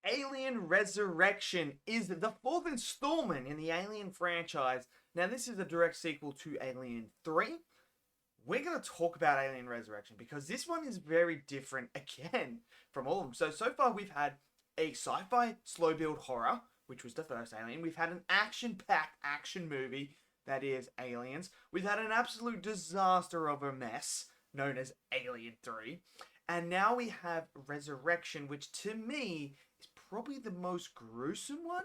Alien Resurrection is the fourth installment in the Alien franchise. Now, this is a direct sequel to Alien 3. We're going to talk about Alien Resurrection because this one is very different again from all of them. So far we've had a sci-fi slow build horror, which was the first Alien. We've had an action-packed action movie, that is Aliens. We've had an absolute disaster of a mess, known as Alien 3. And now we have Resurrection, which to me is probably the most gruesome one.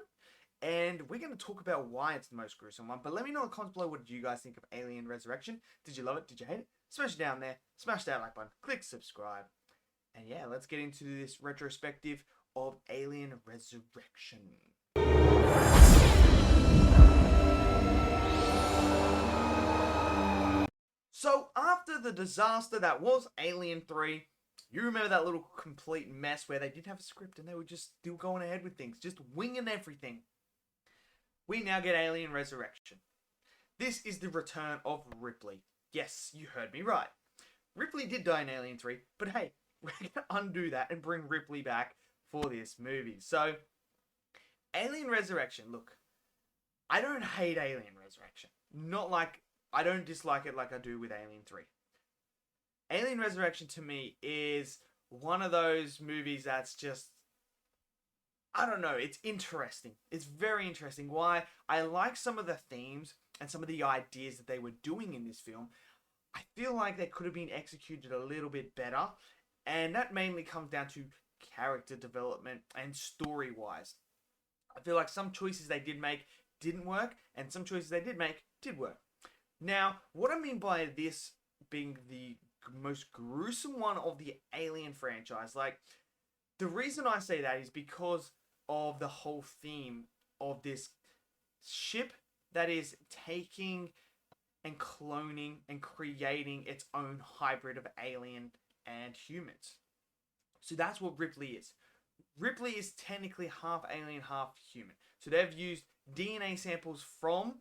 And we're going to talk about why it's the most gruesome one. But let me know in the comments below, what did you guys think of Alien Resurrection? Did you love it? Did you hate it? Smash it down there. Smash that like button. Click subscribe. And yeah, let's get into this retrospective of Alien Resurrection. So after the disaster that was Alien 3, you remember that little complete mess where they didn't have a script and they were just still going ahead with things, just winging everything. We now get Alien Resurrection. This is the return of Ripley. Yes, you heard me right. Ripley did die in Alien 3, but hey, we're going to undo that and bring Ripley back for this movie. So, Alien Resurrection, look, I don't hate Alien Resurrection. Not like, I don't dislike it like I do with Alien 3. Alien Resurrection to me is one of those movies that's just, I don't know, it's interesting. It's very interesting. Why? I like some of the themes and some of the ideas that they were doing in this film. I feel like they could have been executed a little bit better. And that mainly comes down to character development and story-wise. I feel like some choices they did make didn't work, and some choices they did make did work. Now, what I mean by this being the most gruesome one of the Alien franchise, like, the reason I say that is because of the whole theme of this ship that is taking and cloning and creating its own hybrid of alien and humans. So that's what Ripley is. Ripley is technically half alien, half human. So they've used DNA samples from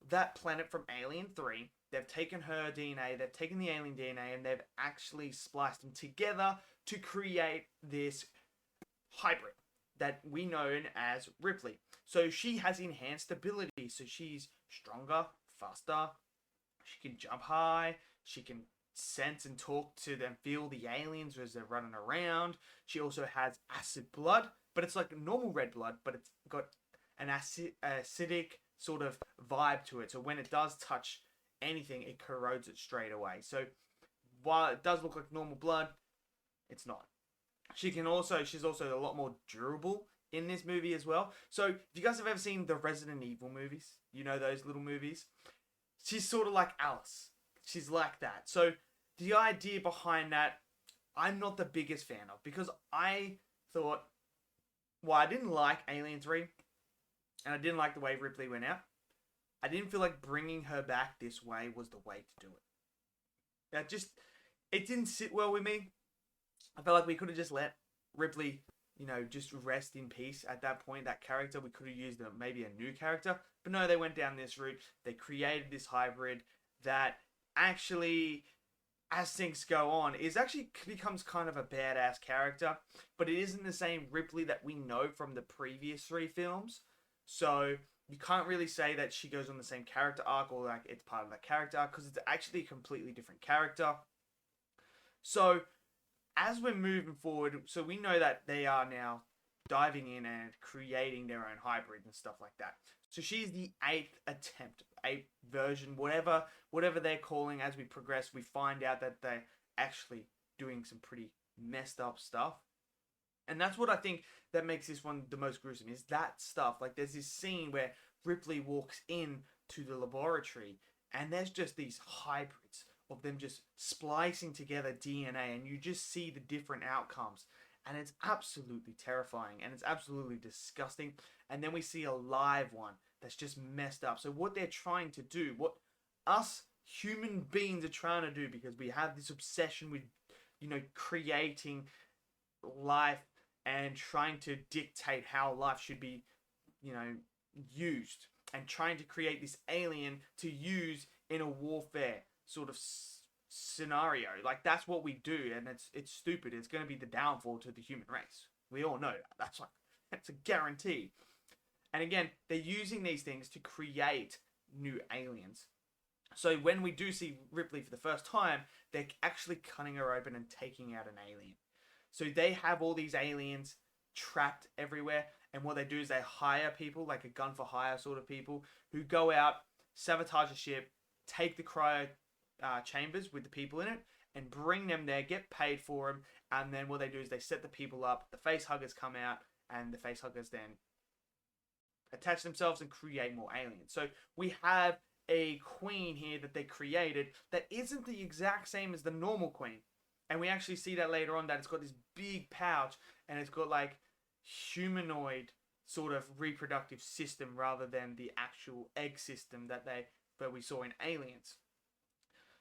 that planet from Alien 3. They've taken her DNA, they've taken the alien DNA, and they've actually spliced them together to create this hybrid that we know as Ripley. So she has enhanced ability. So she's stronger, faster, she can jump high, she can sense and talk to them, feel the aliens as they're running around. She also has acid blood, but it's like normal red blood, but it's got an acidic sort of vibe to it. So when it does touch anything, it corrodes it straight away. So while it does look like normal blood, it's not. She's also a lot more durable in this movie as well. So if you guys have ever seen the Resident Evil movies, you know those little movies, she's sort of like Alice. She's like that. So the idea behind that, I'm not the biggest fan of, because I thought, well, I didn't like Alien 3, and I didn't like the way Ripley went out. I didn't feel like bringing her back this way was the way to do it. It didn't sit well with me. I felt like we could have just let Ripley, just rest in peace at that point. That character, we could have used maybe a new character. But no, they went down this route. They created this hybrid that actually, as things go on, becomes kind of a badass character. But it isn't the same Ripley that we know from the previous 3 films. So you can't really say that she goes on the same character arc, or like it's part of that character arc, because it's actually a completely different character. So as we're moving forward, so we know that they are now diving in and creating their own hybrid and stuff like that. So she's the 8th attempt, 8th version, whatever they're calling. As we progress, we find out that they're actually doing some pretty messed up stuff. And that's what I think that makes this one the most gruesome, is that stuff. Like, there's this scene where Ripley walks in to the laboratory, and there's just these hybrids of them just splicing together DNA, and you just see the different outcomes. And it's absolutely terrifying, and it's absolutely disgusting. And then we see a live one that's just messed up. So what they're trying to do, what us human beings are trying to do, because we have this obsession with, creating life and trying to dictate how life should be, used, and trying to create this alien to use in a warfare sort of scenario. Like, that's what we do, and it's stupid. It's going to be the downfall to the human race. We all know that. That's a guarantee. And again, they're using these things to create new aliens. So when we do see Ripley for the first time, they're actually cutting her open and taking out an alien. So they have all these aliens trapped everywhere, and what they do is they hire people, like a gun for hire sort of people, who go out, sabotage a ship, take the cryo chambers with the people in it, and bring them there, get paid for them, and then what they do is they set the people up, the face huggers come out, and the face huggers then attach themselves and create more aliens. So we have a queen here that they created that isn't the exact same as the normal queen. And we actually see that later on, that it's got this big pouch and it's got like humanoid sort of reproductive system rather than the actual egg system that we saw in Aliens.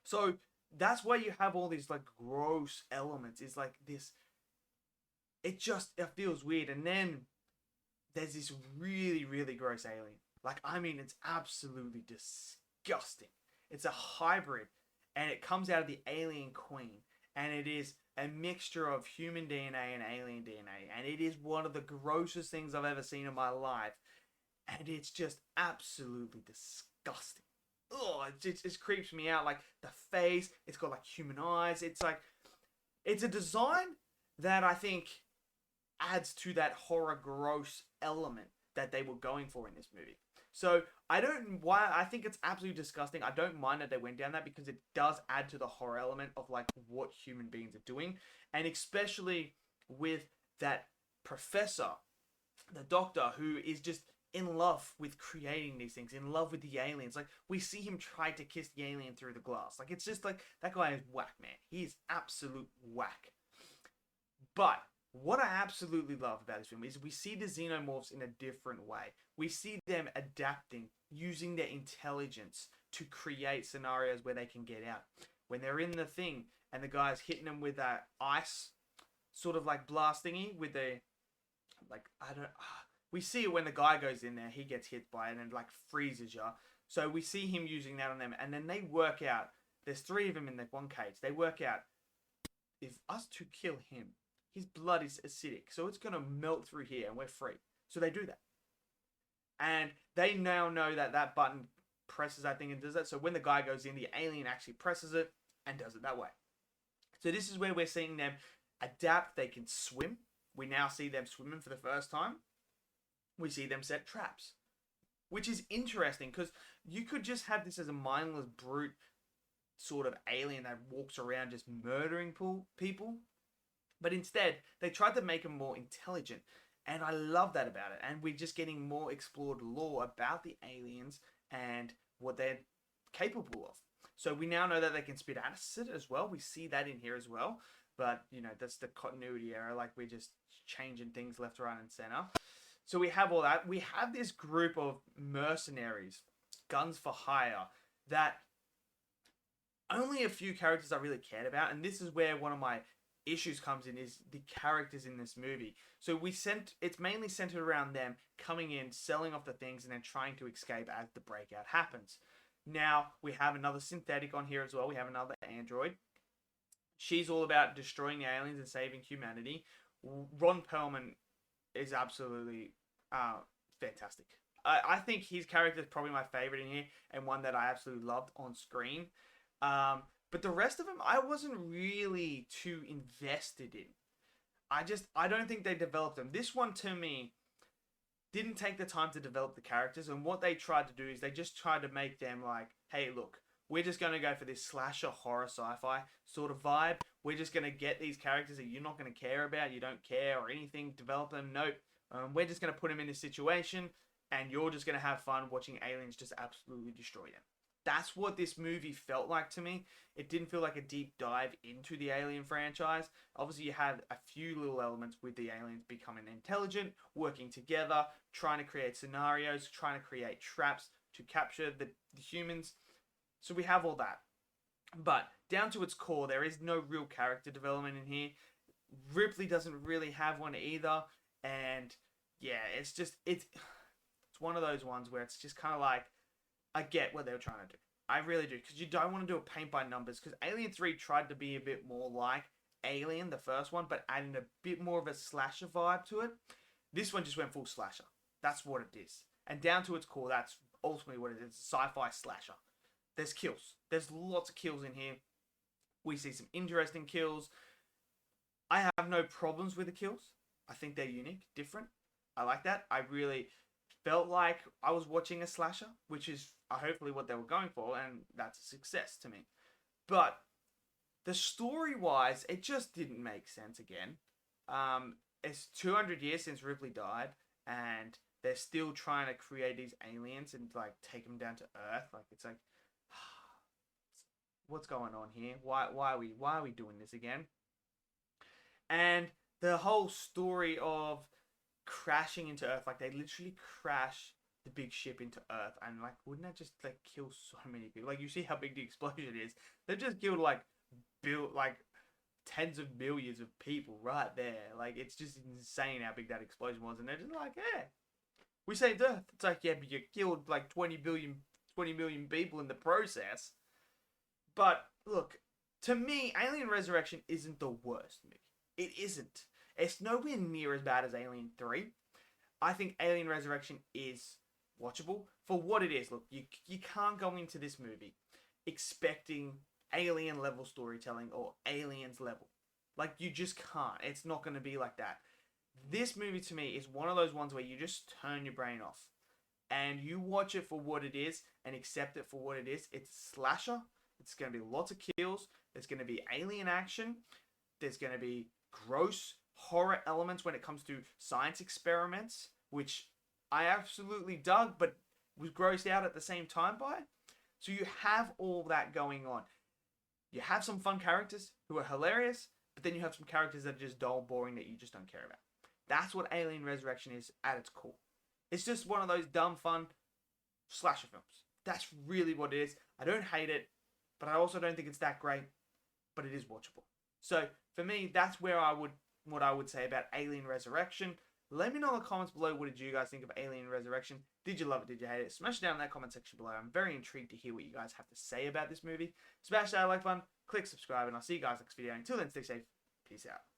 So that's why you have all these like gross elements. It's like this. It feels weird. And then there's this really, really gross alien. Like, I mean, it's absolutely disgusting. It's a hybrid, and it comes out of the alien queen, and it is a mixture of human DNA and alien DNA, and it is one of the grossest things I've ever seen in my life, and it's just absolutely disgusting. Oh, it just creeps me out. Like, the face, it's got like human eyes. It's like, it's a design that I think adds to that horror gross element that they were going for in this movie. So I think it's absolutely disgusting. I don't mind that they went down that because it does add to the horror element of like what human beings are doing. And especially with that professor, the doctor, who is just in love with creating these things, in love with the aliens. Like, we see him try to kiss the alien through the glass. Like, it's just like, that guy is whack, man. He is absolute whack. But what I absolutely love about this film is we see the xenomorphs in a different way. We see them adapting, using their intelligence to create scenarios where they can get out. When they're in the thing and the guy's hitting them with that ice sort of like blast thingy with the, like, we see it when the guy goes in there, he gets hit by it and it like freezes you. So we see him using that on them, and then they work out, there's 3 of them in the one cage, they work out, if us to kill him, his blood is acidic, so it's going to melt through here and we're free. So they do that. And they now know that that button presses that thing and does that. So when the guy goes in, the alien actually presses it and does it that way. So this is where we're seeing them adapt. They can swim. We now see them swimming for the first time. We see them set traps, which is interesting because you could just have this as a mindless brute sort of alien that walks around just murdering people. But instead, they tried to make him more intelligent. And I love that about it. And we're just getting more explored lore about the aliens and what they're capable of. So we now know that they can spit acid as well. We see that in here as well. But, you know, that's the continuity error. Like, we're just changing things left, right, and center. So we have all that. We have this group of mercenaries, guns for hire, that only a few characters I really cared about. And this is where one of my issues comes in, is the characters in this movie. So it's mainly centered around them coming in, selling off the things, and then trying to escape as the breakout happens. Now we have another synthetic on here as well. We have another android. She's all about destroying the aliens and saving humanity. Ron Perlman is absolutely fantastic. I think his character is probably my favorite in here, and one that I absolutely loved on screen. But the rest of them, I wasn't really too invested in. I don't think they developed them. This one, to me, didn't take the time to develop the characters. And what they tried to do is they just tried to make them like, hey, look, we're just going to go for this slasher horror sci-fi sort of vibe. We're just going to get these characters that you're not going to care about. You don't care or anything. Develop them. Nope. We're just going to put them in this situation. And you're just going to have fun watching aliens just absolutely destroy them. That's what this movie felt like to me. It didn't feel like a deep dive into the Alien franchise. Obviously, you had a few little elements with the aliens becoming intelligent, working together, trying to create scenarios, trying to create traps to capture the humans. So we have all that. But down to its core, there is no real character development in here. Ripley doesn't really have one either. And yeah, it's one of those ones where it's just kind of like, I get what they were trying to do. I really do. Because you don't want to do a paint by numbers. Because Alien 3 tried to be a bit more like Alien, the first one, but adding a bit more of a slasher vibe to it. This one just went full slasher. That's what it is. And down to its core, that's ultimately what it is. It's a sci-fi slasher. There's kills. There's lots of kills in here. We see some interesting kills. I have no problems with the kills. I think they're unique, different. I like that. I really felt like I was watching a slasher, which is hopefully what they were going for, and that's a success to me. But the story-wise, it just didn't make sense again. It's 200 years since Ripley died, and they're still trying to create these aliens and like take them down to Earth. Like it's like, what's going on here? Why are we doing this again? And the whole story of crashing into Earth, like they literally crash the big ship into Earth, and like wouldn't that just like kill so many people? Like you see how big the explosion is. They've just killed like tens of millions of people right there. Like it's just insane how big that explosion was, and they're just like, yeah, we saved Earth. It's like, yeah, but you killed like 20 million people in the process. But look, to me, Alien Resurrection isn't the worst movie. It isn't. It's nowhere near as bad as Alien 3. I think Alien Resurrection is watchable for what it is. Look, you can't go into this movie expecting alien level storytelling or aliens level. Like, you just can't. It's not going to be like that. This movie to me is one of those ones where you just turn your brain off and you watch it for what it is and accept it for what it is. It's a slasher. It's going to be lots of kills. There's going to be alien action. There's going to be gross horror elements when it comes to science experiments, which I absolutely dug, but was grossed out at the same time by. So you have all that going on. You have some fun characters who are hilarious, but then you have some characters that are just dull, boring, that you just don't care about. That's what Alien Resurrection is at its core. It's just one of those dumb, fun slasher films. That's really what it is. I don't hate it, but I also don't think it's that great, but it is watchable. So for me, that's what I would say about Alien Resurrection. Let me know in the comments below, what did you guys think of Alien Resurrection? Did you love it? Did you hate it? Smash it down in that comment section below. I'm very intrigued to hear what you guys have to say about this movie. Smash that like button, click subscribe, and I'll see you guys next video. Until then, stay safe. Peace out.